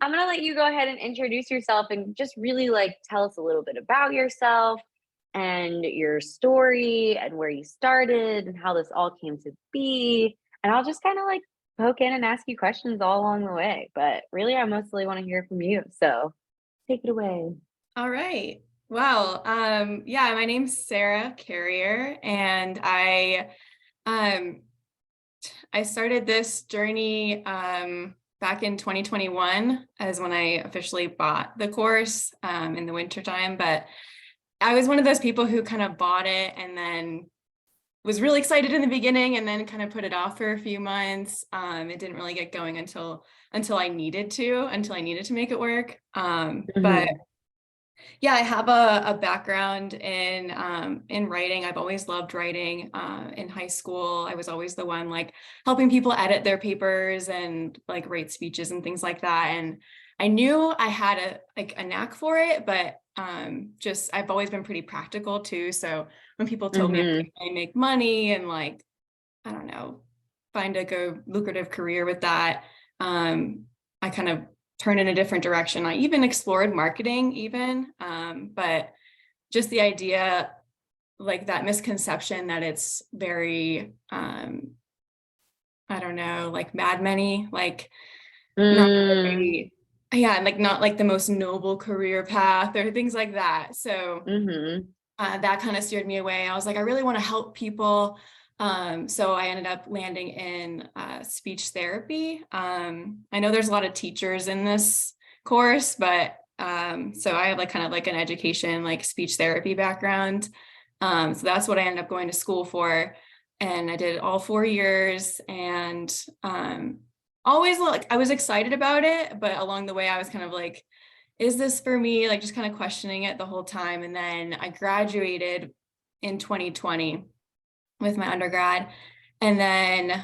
I'm gonna let you go ahead and introduce yourself and just really like tell us a little bit about yourself and your story and where you started and how this all came to be. And I'll just kind of like poke in and ask you questions all along the way. But really, I mostly want to hear from you. So take it away. All right. Well, yeah, my name's Sarah Carrier, and um, I started this journey back in 2021 as when I officially bought the course in the wintertime. But I was one of those people who kind of bought it and then was really excited in the beginning and then kind of put it off for a few months. It didn't really get going until until I needed to make it work. But Hmm. yeah, I have a background in writing. I've always loved writing. In high school, I was always the one like helping people edit their papers and like write speeches and things like that. And I knew I had a knack for it, but just I've always been pretty practical too. So when people told me Hmm. I make money and like I don't know, find like a lucrative career with that. I kind of turned in a different direction. I even explored marketing even, but just the idea, like that misconception that it's very, I don't know, like Mad Men-y, like not Mm. very, yeah, like not like the most noble career path or things like that. So Hmm. that kind of steered me away. I was like, I really want to help people. So I ended up landing in speech therapy. I know there's a lot of teachers in this course, but so I have like kind of like an education, like speech therapy background. So that's what I ended up going to school for. And I did all 4 years and always like I was excited about it, but along the way I was kind of like, is this for me? Like just kind of questioning it the whole time. And then I graduated in 2020 with my undergrad and then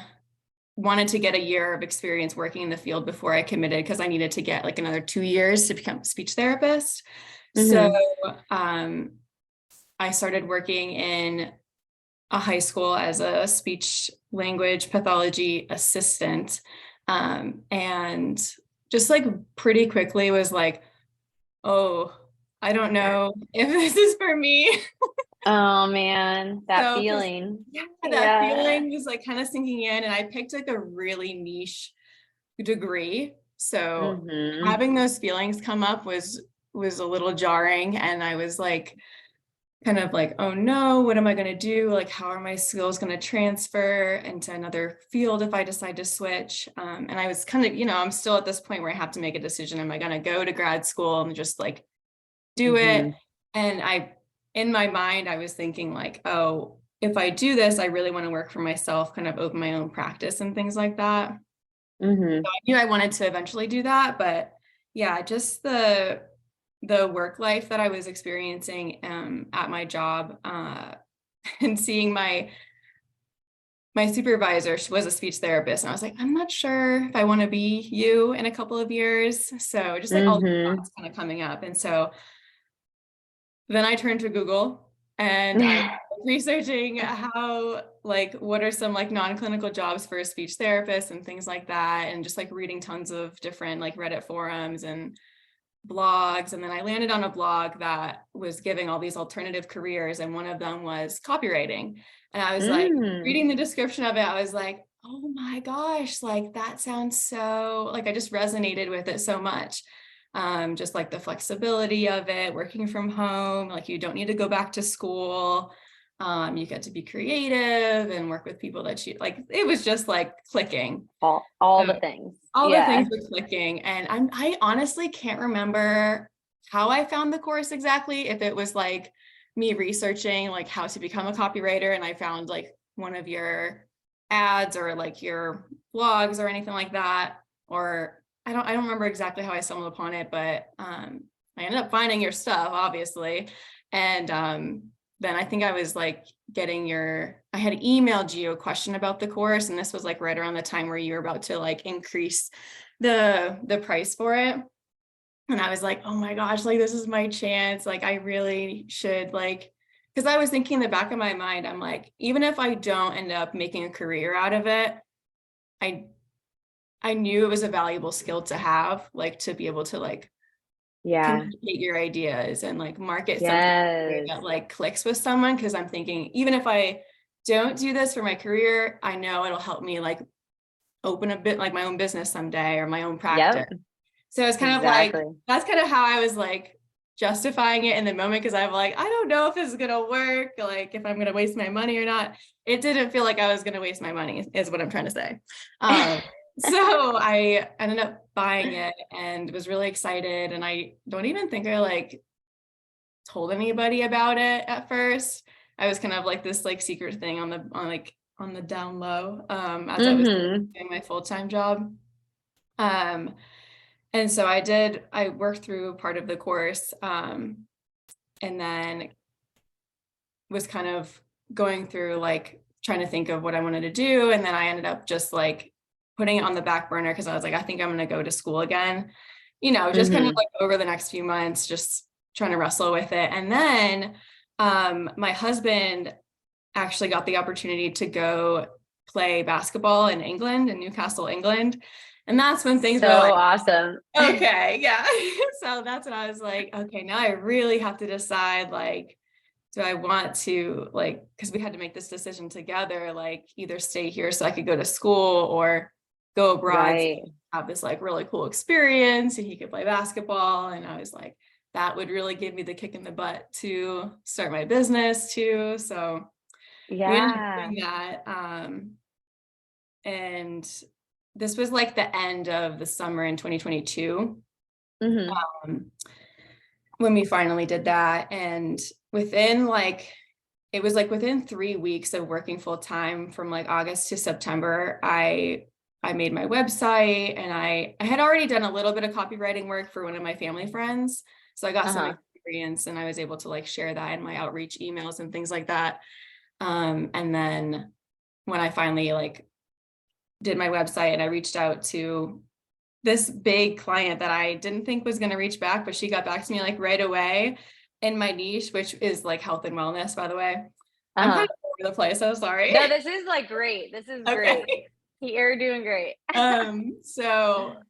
wanted to get a year of experience working in the field before I committed because I needed to get like another 2 years to become a speech therapist. So Hmm. um, I started working in a high school as a speech language pathology assistant. And just like pretty quickly was like, oh, I don't know if this is for me. Oh man, that So, because feeling. yeah, that Yeah. feeling was like kind of sinking in, and I picked like a really niche degree. So Hmm. having those feelings come up was a little jarring, and I was like kind of like, oh no, what am I going to do? Like, how are my skills going to transfer into another field if I decide to switch? And I was kind of, I'm still at this point where I have to make a decision. Am I going to go to grad school and just like do it? Hmm. And in my mind, I was thinking like, oh, if I do this, I really want to work for myself, kind of open my own practice and things like that. Hmm. So I knew I wanted to eventually do that, but yeah, just the work life that I was experiencing at my job and seeing my supervisor, she was a speech therapist, and I was like, I'm not sure if I want to be you in a couple of years. So just like all the Hmm. thoughts kind of coming up, and so then I turned to Google and I was researching how, like, what are some like non-clinical jobs for a speech therapist and things like that. And just like reading tons of different like Reddit forums and blogs. And then I landed on a blog that was giving all these alternative careers. And one of them was copywriting. And I was like, Mm. reading the description of it, I was like, oh my gosh, like that sounds so, like I just resonated with it so much. Just like the flexibility of it, working from home, like you don't need to go back to school. You get to be creative and work with people that you like. It was just like clicking. All So the things. all the Yeah. things were clicking, and I honestly can't remember how I found the course exactly. If it was like me researching like how to become a copywriter, and I found like one of your ads or like your blogs or anything like that, or I don't remember exactly how I stumbled upon it, but I ended up finding your stuff, obviously, and then I think I was like I had emailed you a question about the course, and this was like right around the time where you were about to like increase the price for it. And I was like, oh my gosh, like this is my chance. Like I really should like, because I was thinking in the back of my mind, I'm like, even if I don't end up making a career out of it, I I knew it was a valuable skill to have, like to be able to like Yeah. communicate your ideas and like market something Yes. that like clicks with someone. Cause I'm thinking, even if I don't do this for my career, I know it'll help me like open a bit like my own business someday or my own practice. Yep. So it's kind of like, Exactly. that's kind of how I was like justifying it in the moment. Cause I'm like, I don't know if this is going to work, like if I'm going to waste my money or not. It didn't feel like I was going to waste my money is what I'm trying to say. So I ended up buying it and was really excited. And I don't even think I like told anybody about it at first. I was kind of like this like secret thing on the down low, as I was Mm-hmm. doing my full-time job. Um, and so I worked through part of the course, and then was kind of going through like trying to think of what I wanted to do. And then I ended up just like putting it on the back burner because I was like, I think I'm going to go to school again, just kind of Mm-hmm. like over the next few months, just trying to wrestle with it. And then my husband actually got the opportunity to go play basketball in England, in Newcastle, England. And that's when things were So like, awesome. okay, yeah. So that's when I was like, okay, now I really have to decide, like, do I want to, like, because we had to make this decision together, like either stay here so I could go to school or go abroad, so Right. have this like really cool experience and he could play basketball. And I was like, that would really give me the kick in the butt to start my business too. So we ended up Yeah. doing that. And this was like the end of the summer in 2022, Mm-hmm. when we finally did that. And it was like within 3 weeks of working full time from like August to September, I made my website and I had already done a little bit of copywriting work for one of my family friends. So I got some Uh-huh. experience and I was able to like share that in my outreach emails and things like that. And then when I finally like did my website and I reached out to this big client that I didn't think was going to reach back, but she got back to me like right away in my niche, which is like health and wellness, by the way. I'm kind Uh-huh. of all over the place. So sorry. No, this is like great. This is great. Okay. You're doing great. But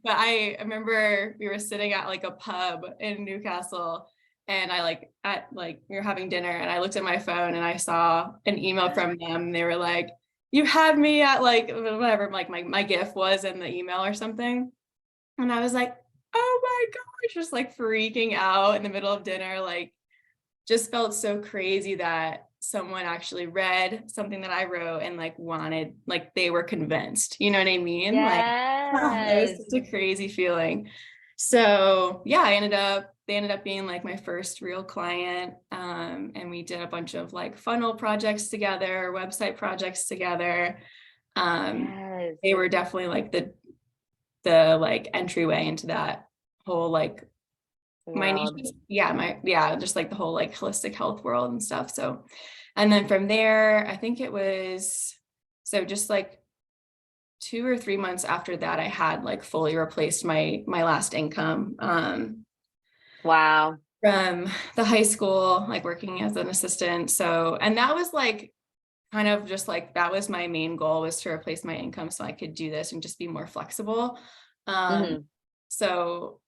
I remember we were sitting at like a pub in Newcastle and we were having dinner and I looked at my phone and I saw an email from them. They were like, you had me at like whatever, like my GIF was in the email or something. And I was like, oh my gosh, just like freaking out in the middle of dinner, like just felt so crazy that someone actually read something that I wrote and like wanted, like they were convinced, you know what I mean? Like, it was Yes. such a crazy feeling. So yeah, they ended up being like my first real client. And we did a bunch of like funnel projects together, website projects together. Yes. They were definitely like the like entryway into that whole like my niche World. just like the whole like holistic health world and stuff. So, and then from there, I think it was, so just like 2 or 3 months after that, I had like fully replaced my last income, Wow. from the high school, like working as an assistant. So, and that was like, kind of just like, that was my main goal, was to replace my income so I could do this and just be more flexible. Mm-hmm. So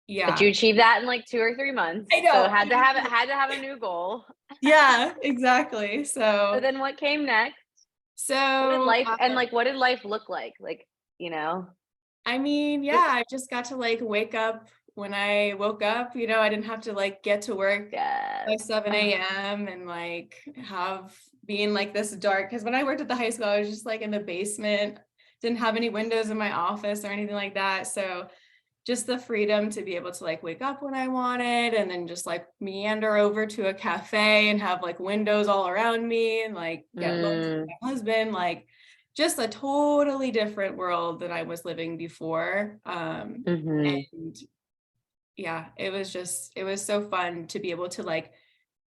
But yeah, you achieved that in like 2 or 3 months. I So know. had to have a new goal. Yeah, exactly. So So, then what came next? What did so life and like what did life look like? Like, you know? I mean, yeah, I just got to like wake up when I woke up, I didn't have to like get to work Yes. by 7 a.m. and like have being like this dark. Cause when I worked at the high school, I was just like in the basement, didn't have any windows in my office or anything like that. So just the freedom to be able to like wake up when I wanted and then just like meander over to a cafe and have like windows all around me and like get lunch with Mm, my husband, like just a totally different world than I was living before. mm-hmm. And yeah, it was so fun to be able to like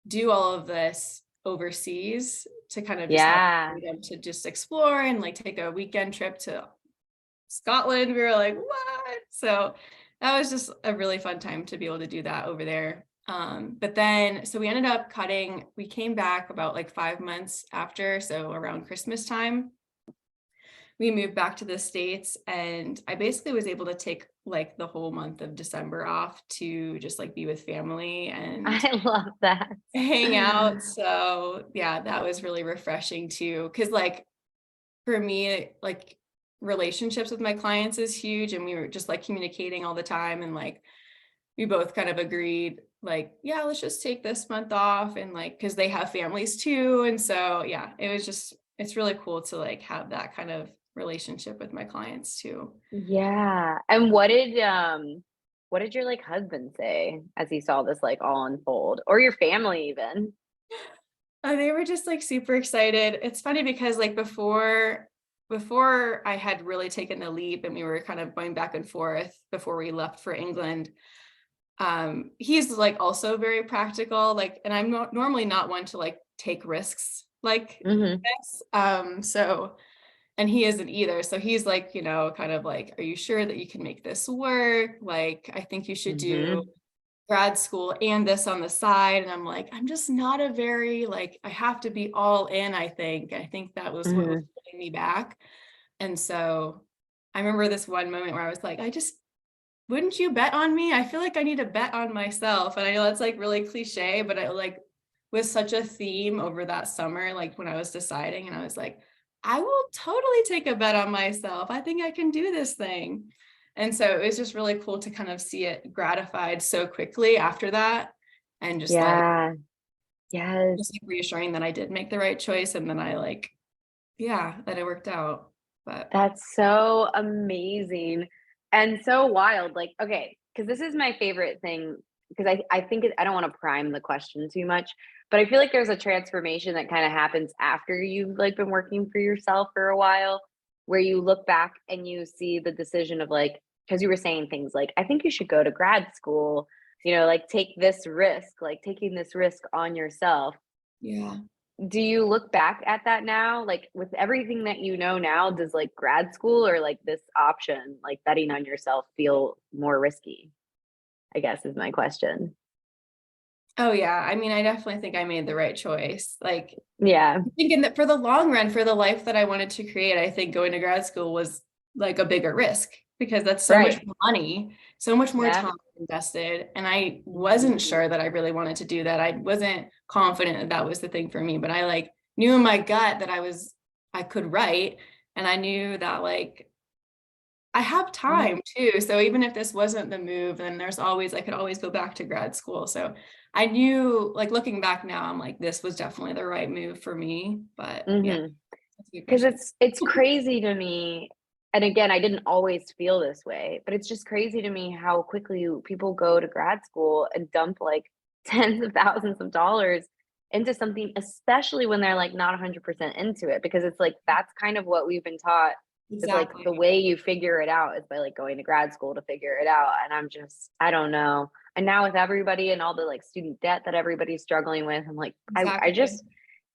do all of this overseas, to kind of just have Yeah. freedom to just explore and like take a weekend trip to Scotland. We were like, what? So that was just a really fun time to be able to do that over there. But then, so we ended up we came back about like 5 months after, so around Christmas time. we moved back to the States, and I basically was able to take like the whole month of December off to just like be with family and I love that. hang out. So yeah, that was really refreshing too. Cause like for me, like relationships with my clients is huge. And we were just like communicating all the time. And like we both kind of agreed, like, yeah, let's just take this month off. And like, cause they have families too. And so yeah, it was just, it's really cool to like have that kind of relationship with my clients too. Yeah. And what did your like husband say as he saw this like all unfold? Or your family even? They were just like super excited. It's funny because like before I had really taken the leap and we were kind of going back and forth before we left for England, he's like also very practical, like, and I'm normally not one to like take risks like Mhm. this. So and he isn't either. So he's like, you know, kind of like, are you sure that you can make this work? Like, I think you should do Mhm. grad school and this on the side. And I'm like, I'm just not a very like, I have to be all in, I think that was what was Mhm. holding me back. And so I remember this one moment where I was like, I just, wouldn't you bet on me? I feel like I need to bet on myself. And I know that's like really cliche, but I like was such a theme over that summer, like when I was deciding, and I was like, I will totally take a bet on myself. I think I can do this thing. And so it was just really cool to kind of see it gratified so quickly after that. And Yeah. Yes. just like reassuring that I did make the right choice. And then I like, yeah, that it worked out. But That's so amazing and so wild. Like, okay, because this is my favorite thing because I think I don't want to prime the question too much, but I feel like there's a transformation that kind of happens after you've like been working for yourself for a while, where you look back and you see the decision of like, because you were saying things like, I think you should go to grad school, like take this risk, like taking this risk on yourself. yeah. Do you look back at that now? Like, with everything that you know now, does, like, grad school or, like, this option, like, betting on yourself feel more risky, I guess is my question. Oh yeah. I mean, I definitely think I made the right choice. Like Yeah, thinking that for the long run, for the life that I wanted to create, I think going to grad school was like a bigger risk because that's so much right. more money, so much more Yeah. time invested. And I Mhm. wasn't sure that I really wanted to do that. I wasn't confident that that was the thing for me, but I like knew in my gut that I could write. And I knew that like I have Yeah. time too. So even if this wasn't the move, then I could always go back to grad school. So I knew, like looking back now, I'm like, this was definitely the right move for me. But yeah, Mhm. that's a good 'Cause question. it's crazy to me, and again, I didn't always feel this way, but it's just crazy to me how quickly people go to grad school and dump, like, tens of thousands of dollars into something, especially when they're, like, not 100% into it, because it's like, that's kind of what we've been taught is, like, Exactly. the way you figure it out is by, like, going to grad school to figure it out, and I don't know. And now with everybody and all the, like, student debt that everybody's struggling with, I'm like, I Exactly. just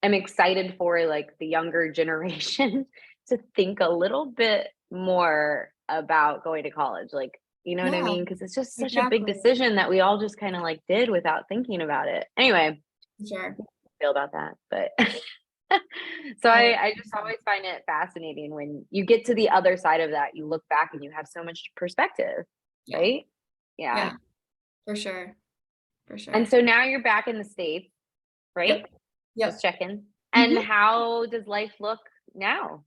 am excited for like the younger generation to think a little bit more about going to college. Like, you know what I Yeah, mean? Because it's just such a big exactly. decision that we all just kind of like did without thinking about it. Anyway, Sure. I feel about that. But so I, I just always find it fascinating when you get to the other side of that, you look back and you have so much perspective, yeah. right? Yeah. Yeah, for sure. For And sure. so now you're back in the States, right? Yep. Just Yep. checking. And Mhm. how does life look now?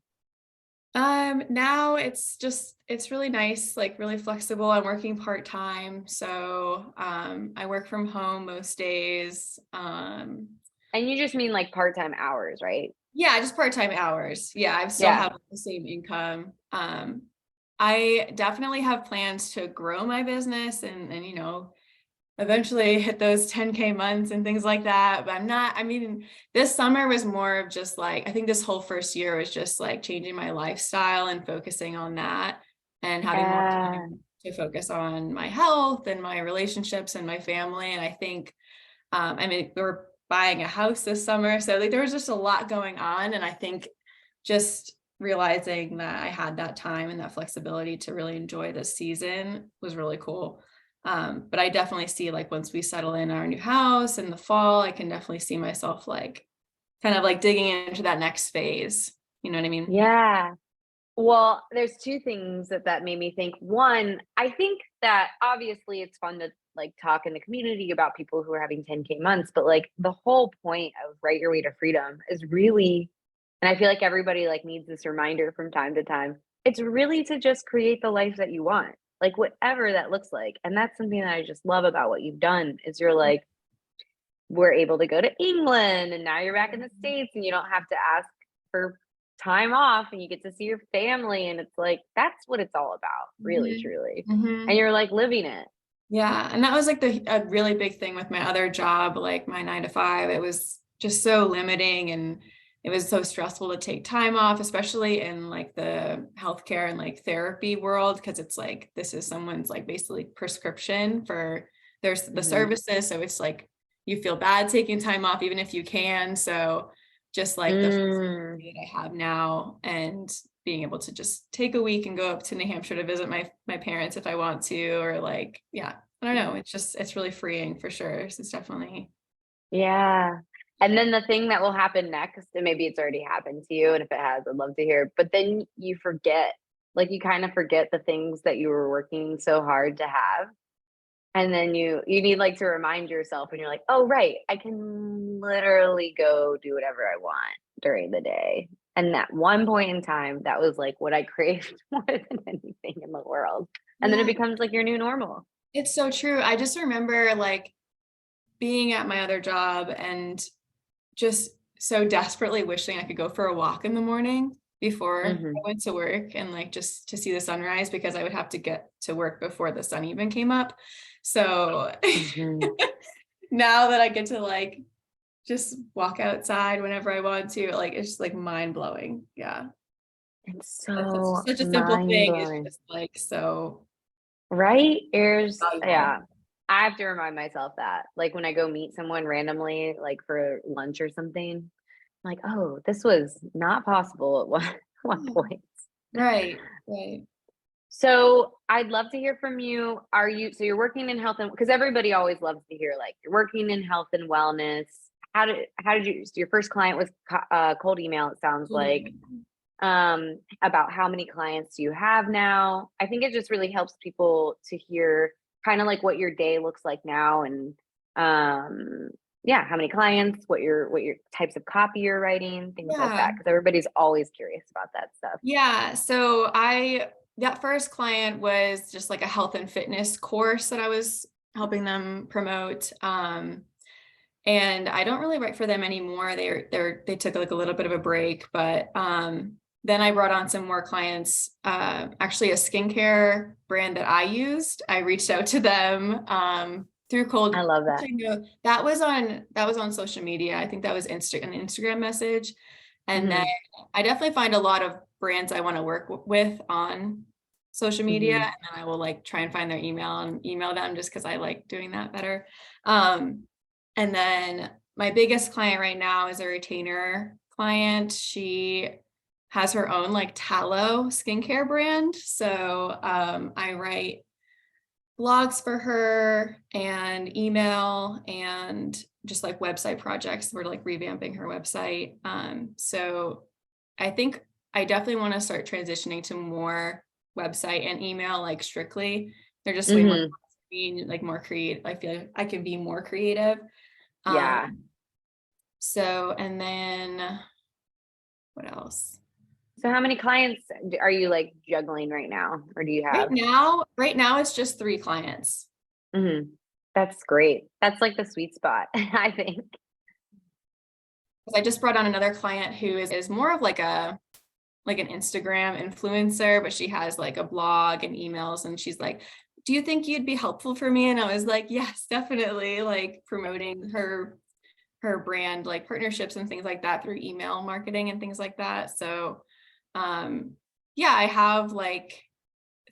Now it's really nice, like really flexible. I'm working part-time. So I work from home most days. And you just mean like part-time hours, right? Yeah, just part-time hours. Yeah, I still Yeah. have the same income. I definitely have plans to grow my business and eventually hit those 10K months and things like that. But I mean, this summer was more of just like, I think this whole first year was just like changing my lifestyle and focusing on that and having more Yeah. time to focus on my health and my relationships and my family. And I think, I mean, we were buying a house this summer. So like there was just a lot going on. And I think just realizing that I had that time and that flexibility to really enjoy this season was really cool. But I definitely see like once we settle in our new house in the fall, I can definitely see myself like kind of like digging into that next phase. You know what I mean? Yeah. Well, there's two things that made me think. One, I think that obviously it's fun to like talk in the community about people who are having 10K months, but like the whole point of Write Your Way to Freedom is really, and I feel like everybody like needs this reminder from time to time. It's really to just create the life that you want, like whatever that looks like. And that's something that I just love about what you've done is you're like, we're able to go to England and now you're back in the States and you don't have to ask for time off and you get to see your family and it's like that's what it's all about, really Mhm. truly. And Mhm. you're like living it. Yeah, and that was like a really big thing with my other job, like my 9 to 5. It was just so limiting and it was so stressful to take time off, especially in like the healthcare and like therapy world, because it's like this is someone's like basically prescription for the Mhm. services. So it's like you feel bad taking time off, even if you can. So just like the Mm. flexibility that I have now and being able to just take a week and go up to New Hampshire to visit my parents if I want to, or like, yeah, I don't know. It's really freeing for sure. So it's definitely, Yeah. And yeah. then the thing that will happen next, and maybe it's already happened to you, and if it has, I'd love to hear, but then you forget, like you kind of forget the things that you were working so hard to have. And then you need like to remind yourself and you're like, "Oh, right, I can literally go do whatever I want during the day." And that one point in time, that was like what I craved more than anything in the world. And then it Yeah, becomes like your new normal. it's so true. I just remember like being at my other job and just so desperately wishing I could go for a walk in the morning before I Mhm. went to work and like just to see the sunrise because I would have to get to work before the sun even came up. So Mhm. now that I get to like just walk outside whenever I want to, like it's just like mind blowing. Yeah. It's That's so such a simple thing. It's mind-blowing. just like so Right? There's valuable. yeah. I have to remind myself that, like, when I go meet someone randomly, like, for lunch or something, I'm like, "Oh, this was not possible at one one Yeah. point." Right. Right. So, I'd love to hear from you. Are you so you're working in health and because everybody always loves to hear, like, you're working in health and wellness. How did you so your first client was cold email, it sounds like. About how many clients do you have now? I think it just really helps people to hear kind of like what your day looks like now and um yeah, how many clients, what your types of copy you're writing, things like Yeah. that because everybody's always curious about that stuff. Yeah. So that first client was just like a health and fitness course that I was helping them promote. And I don't really write for them anymore. They took like a little bit of a break, but then I brought on some more clients. Actually, a skincare brand that I used. I reached out to them through I cold. love that. Actually, no, that was on social media. I think that was an Instagram message, and then Mhm. I definitely find a lot of brands I want to work with on social media, and Mhm. then I will like try and find their email and email them just because I like doing that better. Um, and then my biggest client right now is a retainer client. She has her own like tallow skincare brand. So I write blogs for her and email and just like website projects. We're like revamping her website. So I think I definitely want to start transitioning to more website and email, like strictly. They're just way more Mhm. being like more creative. I feel like I can be more creative. Yeah. Um, so, and then what else? So how many clients are you like juggling right now or do you have? Right now it's just 3 clients. Mhm. That's great. That's like the sweet spot, I think. 'Cause I just brought on another client who is more of like an Instagram influencer, but she has like a blog and emails and she's like, "Do you think you'd be helpful for me?" And I was like, "Yes, definitely." Like promoting her brand, like partnerships and things like that through email marketing and things like that. So, um, yeah, I have like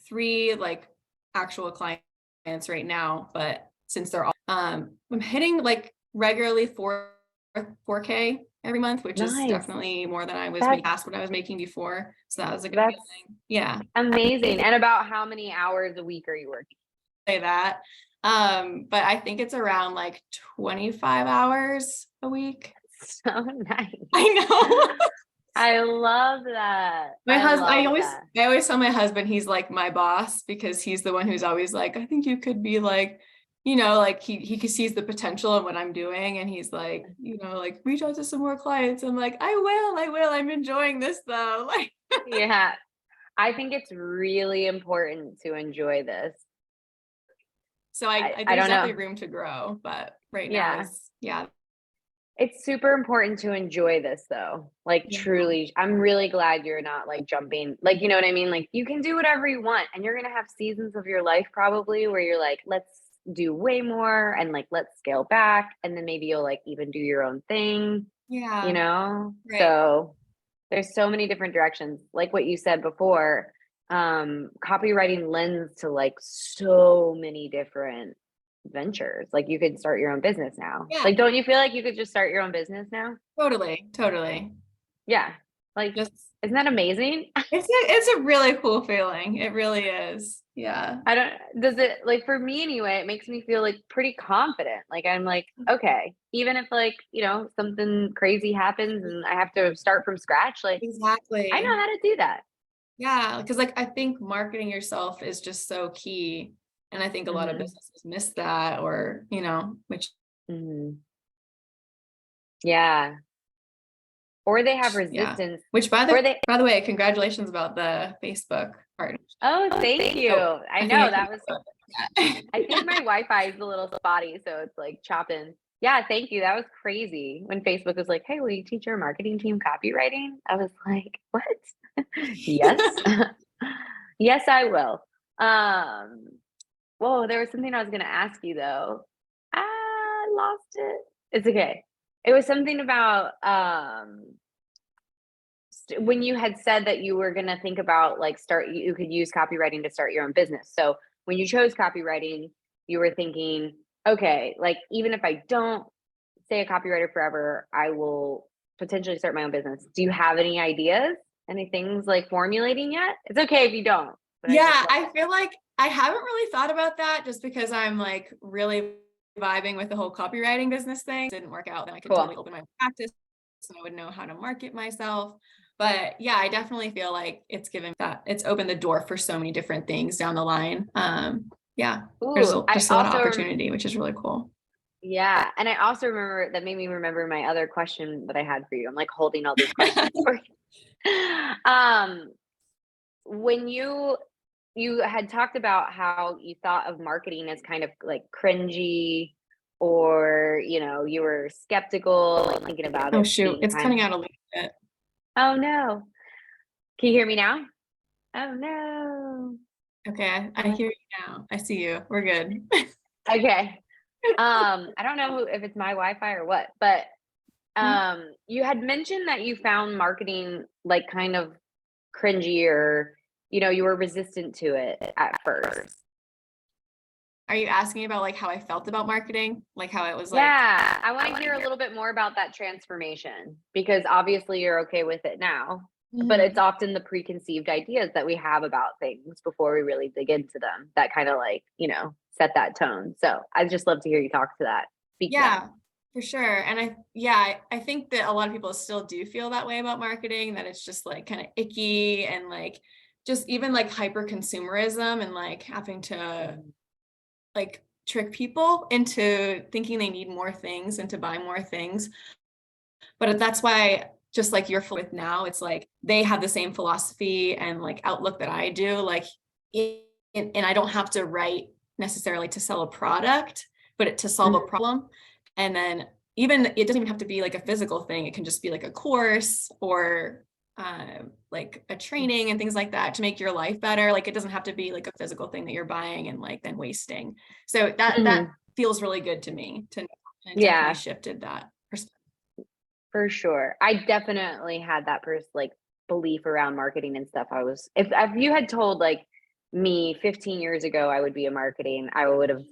3 like actual clients right now, but since they're all I'm hitting like regularly 4K every month, which is Nice. definitely more than I was making That's past what I was making before. So that was a good that's feeling. Yeah, amazing. And about how many hours a week are you working? say that. But I think it's around like 25 hours a week. So nice. I know. I love that. My I husband, love that. I always tell my husband he's like my boss because he's the one who's always like, I think you could be like, like he sees the potential in what I'm doing, and he's like, like reach out to some more clients. I'm like, I will. I'm enjoying this though. Like, Yeah. I think it's really important to enjoy this. so I there's don't know. definitely room to grow, but right now Yeah. is, yeah. It's super important to enjoy this though. Like Yeah. truly, I'm really glad you're not like jumping. Like, you know what I mean? Like you can do whatever you want and you're going to have seasons of your life probably where you're like, let's do way more and like let's scale back and then maybe you'll like even do your own thing, you Yeah. know? Right. So there's so many different directions. Like what you said before, copywriting lends to like so many different ventures. Like you could start your own business now. Yeah. Like, don't you feel like you could just start your own business now? Totally. Yeah. Like, Just isn't that amazing? it's a really cool feeling. It really is. Yeah. I don't, does it like for me anyway, it makes me feel like pretty confident. Like, I'm like, okay, even if like, something crazy happens and I have to start from scratch, like, I know Exactly. how to do that. Yeah, because like I think marketing yourself is just so key. And I think a lot of Hmm. businesses miss that, or, which Hmm. Yeah. Or they have yeah. resistance, Which or they, by the way, congratulations about the Facebook partnership. oh, thank you. Oh, I I think know I can that was, yeah. I think my Wi-Fi is a little spotty, so it's like chopping. Yeah, thank you. That was crazy when Facebook was like, "Hey, will you teach our marketing team copywriting?" I was like, "What?" Yes. Yes, I will. Um, Whoa, there was something I was gonna ask you though. I lost it. It's okay. It was something about when you had said that you were gonna think about like you could use copywriting to start your own business. So when you chose copywriting, you were thinking, okay, like even if I don't stay a copywriter forever, I will potentially start my own business. Do you have any ideas? Any things like formulating yet? It's okay if you don't, but I Yeah, just love I feel like I haven't really thought about that just because I'm like really vibing with the whole copywriting business thing. It didn't work out, then I could cool. totally open my practice and I would know how to market myself. But yeah, I definitely feel like it's opened the door for so many different things down the line. Yeah, there's Ooh, I just a lot of also opportunity, which is really cool. yeah, and I also remember that made me remember my other question that I had for you. I'm like holding all these questions for you. When you had talked about how you thought of marketing as kind of like cringy or, you were skeptical and thinking about Oh it shoot, being it's kind cutting of, out a little bit. oh no. Can you hear me now? Oh no. Okay, I hear you now. I see you. We're good. Okay. I don't know if it's my Wi-Fi or what, but you had mentioned that you found marketing like kind of cringy or, you were resistant to it at first. Are you asking about like how I felt about marketing? Like how it was like, Yeah, I want to hear a little bit more about that transformation because obviously you're okay with it now, but it's Mhm. often the preconceived ideas that we have about things before we really dig into them that kind of like, set that tone. So I'd just love to hear you talk to that, speak to that. Yeah, for sure. And I think that a lot of people still do feel that way about marketing, that it's just like kind of icky and like just even like hyper consumerism and like having to Mhm. like trick people into thinking they need more things and to buy more things. But that's why just like you're with now, it's like they have the same philosophy and like outlook that I do. Like, and I don't have to write necessarily to sell a product, but to solve a Mhm. problem. And then even it doesn't even have to be like a physical thing. It can just be like a course or like a training and things like that to make your life better. Like it doesn't have to be like a physical thing that you're buying and like then wasting. So that Mhm. feels really good to me to know. And it definitely Yeah, shifted that perspective. for sure. I definitely had that like belief around marketing and stuff. I was if you had told like me 15 years ago I would be in marketing, I would have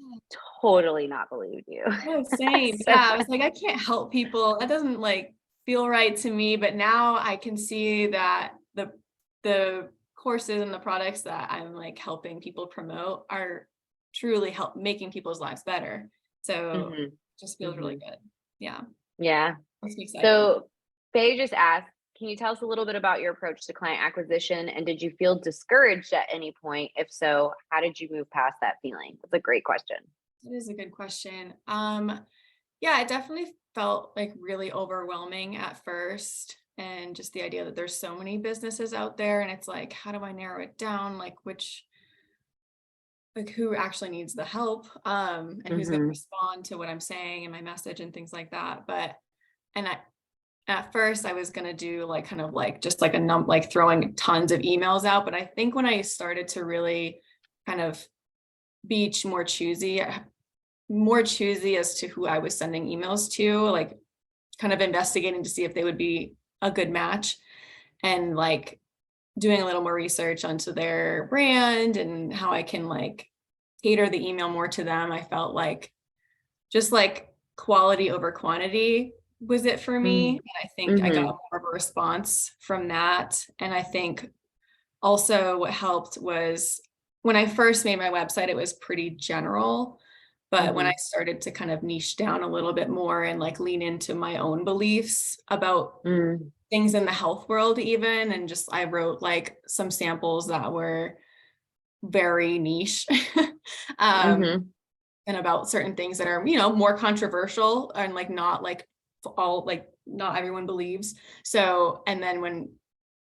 totally not believed you. No, same. So, Yeah, I was like, I can't help people. That doesn't like feel right to me. But now I can see that the courses and the products that I'm like helping people promote are truly help making people's lives better. So mhm, it just feels really mhm. good. Yeah, Yeah. makes me excited. So Faye just asked, can you tell us a little bit about your approach to client acquisition? And did you feel discouraged at any point? If so, how did you move past that feeling? That's a great question. It is a good question. Yeah, it definitely felt like really overwhelming at first. And just the idea that there's so many businesses out there, and it's like, how do I narrow it down? Like who actually needs the help? And who's going to Mm-hmm. respond to what I'm saying and my message and things like that. And at first I was going to do like kind of like just like like throwing tons of emails out. But I think when I started to really kind of be more choosy as to who I was sending emails to, like kind of investigating to see if they would be a good match, and like doing a little more research onto their brand and how I can like cater the email more to them. I felt like just like quality over quantity was it for me. And I think I got Mm-hmm. more of a response from that. And I think also what helped was when I first made my website, it was pretty general. But when Mm-hmm. I started to kind of niche down a little bit more and like lean into my own beliefs about Mm-hmm. things in the health world even, and just I wrote like some samples that were very niche Mm-hmm. and about certain things that are, you know, more controversial and like all like not everyone believes. So, and then when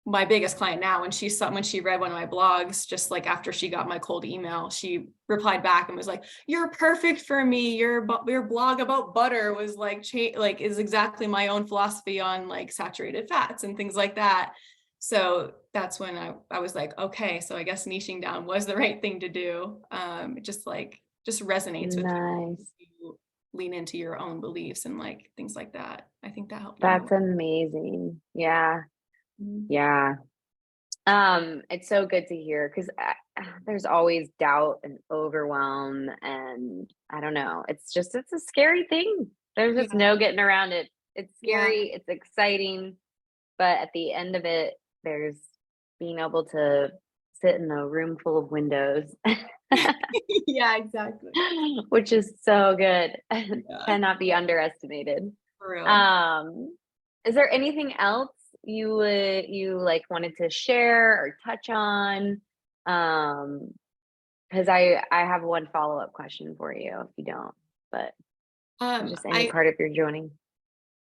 my biggest client now, when she read one of my blogs, just like after she got my cold email, she replied back and was like, "You're perfect for me. Your blog about butter was like like is exactly my own philosophy on like saturated fats and things like that." So that's when I was like, okay, so I guess niching down was the right thing to do. It just resonates with people if Nice. you lean into your own beliefs and like things like that. I think that helped me That's move. amazing. Yeah. Mhm. Yeah. It's so good to hear because there's always doubt and overwhelm, and I don't know. It's a scary thing. There's just Yeah, no getting around it. It's yeah, scary. It's exciting, but at the end of it, there's being able to sit in a room full of windows, yeah, exactly. which is so good. Yeah, Cannot be underestimated. for real. Um, is there anything else you like wanted to share or touch on? Because I have one follow-up question for you if you don't, but just any I part of your journey.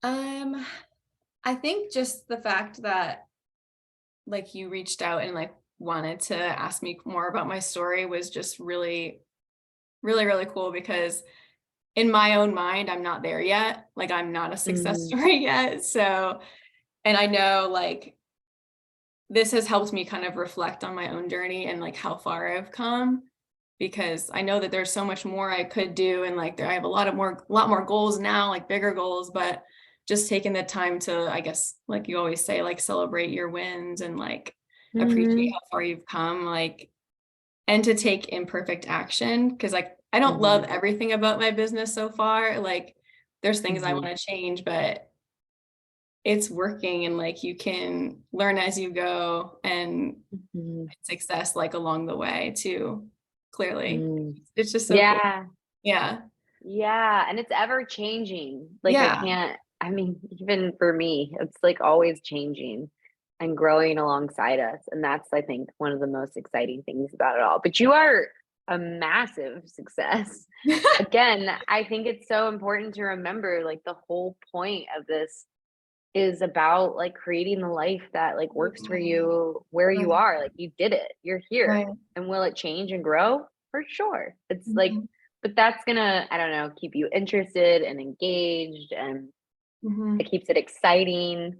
um I think just the fact that like you reached out and like wanted to ask me more about my story was just really, really, really cool because in my own mind, I'm not there yet. Like I'm not a success Mhm, story yet. So, and I know like this has helped me kind of reflect on my own journey and like how far I've come, because I know that there's so much more I could do, and like there I have a lot more goals now, like bigger goals, but just taking the time to, I guess, like you always say, like celebrate your wins and like appreciate mhm, how far you've come, like, and to take imperfect action, because like I don't love mhm, everything about my business so far. Like there's things I mhm, want to change, but it's working, and like you can learn as you go and mhm, success like along the way too, clearly. mm. It's just so cool. Yeah, Yeah. yeah, and it's ever changing. Like Yeah. I mean, even for me, it's like always changing and growing alongside us. And that's, I think, one of the most exciting things about it all. But you are a massive success. Again, I think it's so important to remember like the whole point of this is about like creating the life that like works for you where you Right, are. Like you did it. You're here. right. And will it change and grow? For sure. It's like, Mhm, but that's gonna, I don't know, keep you interested and engaged, and it mhm. keeps it exciting,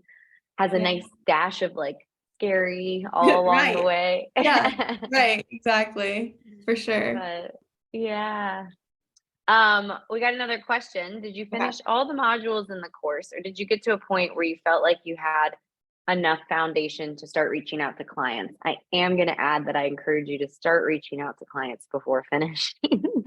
has a Yeah. nice dash of like scary all along the Right. way. Yeah, right, exactly, for sure. But yeah. We got another question. Did you Okay. finish all the modules in the course, or did you get to a point where you felt like you had enough foundation to start reaching out to clients? I am going to add that I encourage you to start reaching out to clients before finishing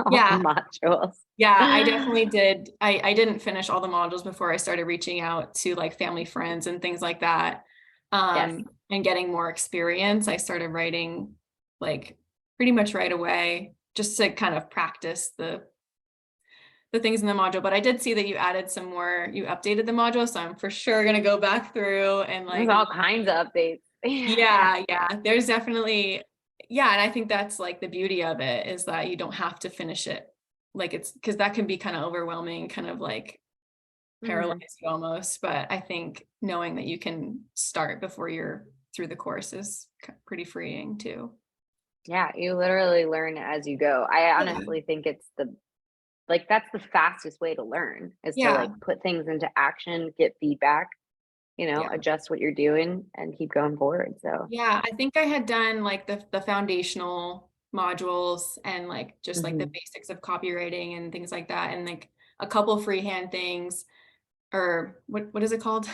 all the Yeah, modules. yeah, I definitely did. I didn't finish all the modules before I started reaching out to like family, friends, and things like that, Yes. and getting more experience. I started writing like pretty much right away just to kind of practice the things in the module, but I did see that you added some more, you updated the module. So I'm for sure going to go back through and There's like, all kinds of updates. yeah, there's definitely, yeah. And I think that's like the beauty of it is that you don't have to finish it. Like it's because that can be kind of overwhelming, kind of like Mhm. paralyze you almost. But I think knowing that you can start before you're through the course is pretty freeing too. Yeah, you literally learn as you go. I Yeah. honestly think it's the like that's the fastest way to learn is to Yeah. like put things into action, get feedback, Yeah. adjust what you're doing and keep going forward. So, Yeah. I think I had done like the foundational modules and like just like the mhm. basics of copywriting and things like that. And like a couple freehand things or what is it called?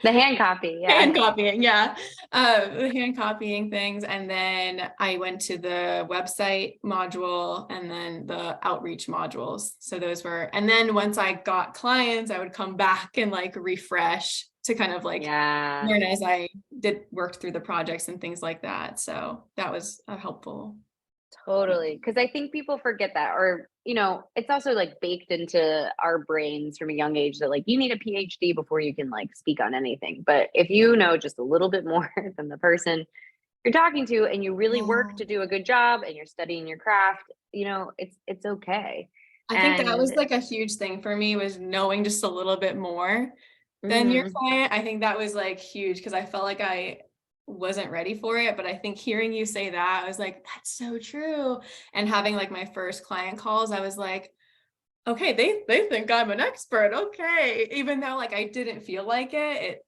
The hand copy, yeah. Hand copying, yeah. The hand copying things. And then I went to the website module and then the outreach modules. So those were, and then once I got clients, I would come back and like refresh to kind of like Yeah. learn as I did work through the projects and things like that. So that was a helpful. Totally, because I think people forget that, or it's also like baked into our brains from a young age that like you need a PhD before you can like speak on anything. But if you know just a little bit more than the person you're talking to, and you really work Yeah. to do a good job, and you're studying your craft, it's okay. I think that And was like a huge thing for me was knowing just a little bit more than your mhm, client. I think that was like huge because I felt like I wasn't ready for it. But I think hearing you say that, I was like, that's so true. And having like my first client calls, I was like, okay, they think I'm an expert. Okay. Even though like I didn't feel like it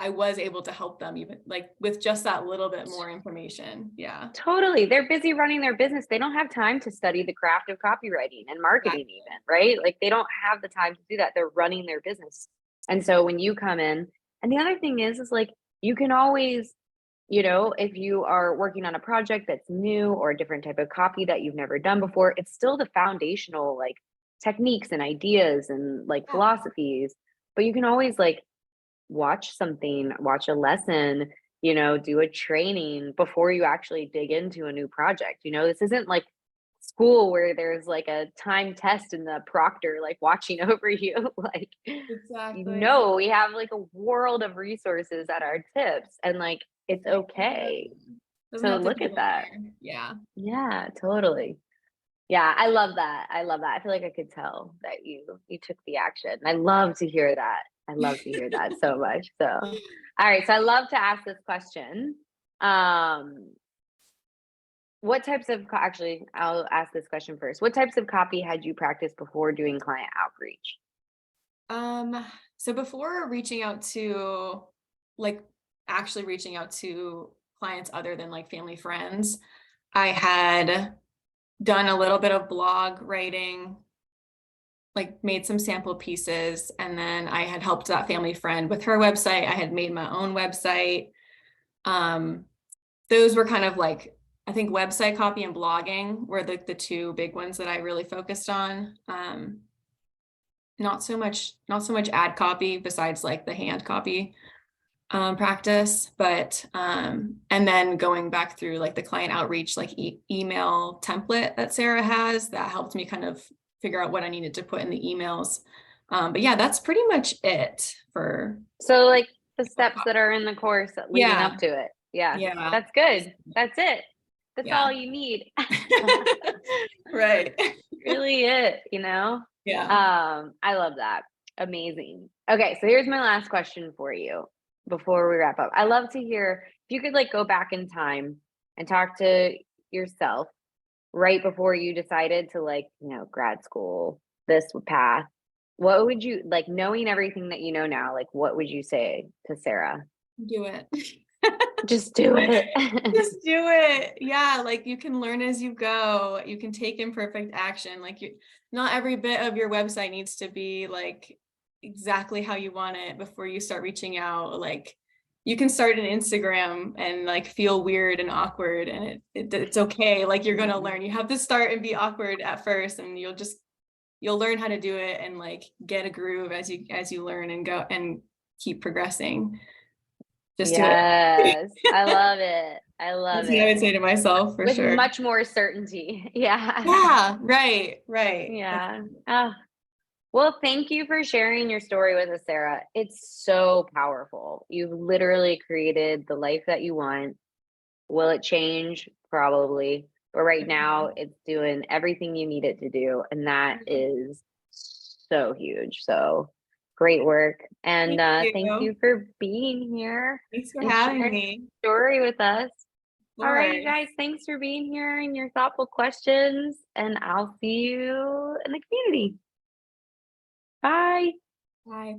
I was able to help them even like with just that little bit more information. Yeah. totally. They're busy running their business. They don't have time to study the craft of copywriting and marketing, Exactly. even, right? Like they don't have the time to do that. They're running their business. And so when you come in, and the other thing is like you can always, if you are working on a project that's new or a different type of copy that you've never done before, it's still the foundational like techniques and ideas and like Yeah. philosophies. But you can always like watch something, watch a lesson, do a training before you actually dig into a new project. This isn't like school where there's like a time test and the proctor like watching over you. Like, Exactly. we have like a world of resources at our tips, and like it's Like, yeah. okay Doesn't to have to look be at that. linear. Yeah. Yeah, totally. Yeah, I love that. I love that. I feel like I could tell that you took the action. I love to hear that. I love to hear that so much. So, all right. So I love to ask this question. Um, what types of actually, I'll ask this question first. What types of copy had you practiced before doing client outreach? Um, so before reaching out to like actually reaching out to clients other than like family friends, I had done a little bit of blog writing, like made some sample pieces, and then I had helped that family friend with her website. I had made my own website. Um, those were kind of like I think website copy and blogging were the two big ones that I really focused on. Not so much ad copy besides like the hand copy practice, but and then going back through like the client outreach like email template that Sara has that helped me kind of figure out what I needed to put in the emails. But yeah, that's pretty much it for So, like the steps that are in the course leading yeah, up to it. Yeah, yeah, that's good. That's it. That's yeah. all you need. Right. Really it, Yeah. I love that. Amazing. Okay, so here's my last question for you before we wrap up. I love to hear if you could like go back in time and talk to yourself right before you decided to like, grad school, this path. What would you like knowing everything that you know now, like what would you say to Sarah? Do it. Just do it. Just do it. Yeah, like you can learn as you go. You can take imperfect action. Like not every bit of your website needs to be like exactly how you want it before you start reaching out. Like you can start an Instagram and like feel weird and awkward and it's okay. Like you're going to Mhm. learn. You have to start and be awkward at first and you'll learn how to do it and like get a groove as you learn and go and keep progressing. Just do it. Yes, I love it. I love That's what I would it. say to myself for With sure. much more certainty. Yeah. Yeah, right, right. Yeah. Oh, well, thank you for sharing your story with us, Sarah. It's so powerful. You've literally created the life that you want. Will it change? Probably. But right now, it's doing everything you need it to do. And that is so huge. So great work. And Thank thank you. you for being here Thanks for and having sharing me. your story with us. Of All right, you course. guys, thanks for being here and your thoughtful questions. And I'll see you in the community. Bye. Bye.